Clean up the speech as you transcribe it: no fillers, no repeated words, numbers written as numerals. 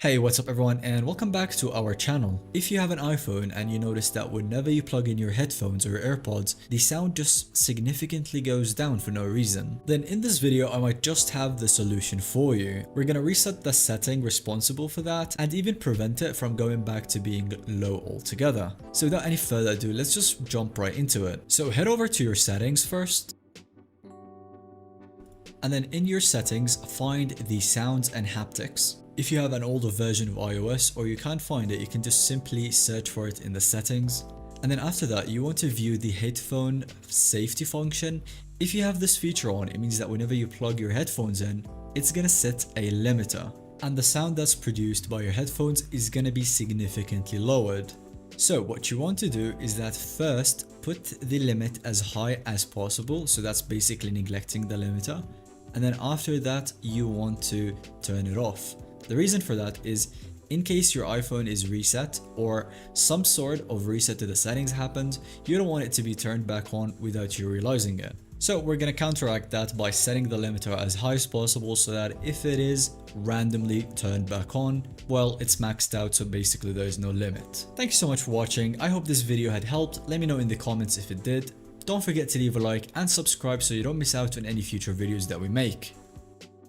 Hey, what's up everyone, and welcome back to our channel. If you have an iPhone and you notice that whenever you plug in your headphones or AirPods, the sound just significantly goes down for no reason, then in this video I might just have the solution for you. We're gonna reset the setting responsible for that and even prevent it from going back to being low altogether. So without any further ado, let's just jump right into it. So head over to your settings first. And then in your settings, find the sounds and haptics. If you have an older version of iOS or you can't find it, you can just simply search for it in the settings. And then after that, you want to view the headphone safety function. If you have this feature on, it means that whenever you plug your headphones in, it's gonna set a limiter. And the sound that's produced by your headphones is gonna be significantly lowered. So what you want to do is that first, put the limit as high as possible. So that's basically neglecting the limiter. And then after that, you want to turn it off. The reason for that is in case your iPhone is reset or some sort of reset to the settings happens, you don't want it to be turned back on without you realizing it. So we're going to counteract that by setting the limiter as high as possible so that if it is randomly turned back on, well, it's maxed out, so basically there is no limit. Thank you so much for watching. I hope this video had helped. Let me know in the comments if it did. Don't forget to leave a like and subscribe so you don't miss out on any future videos that we make.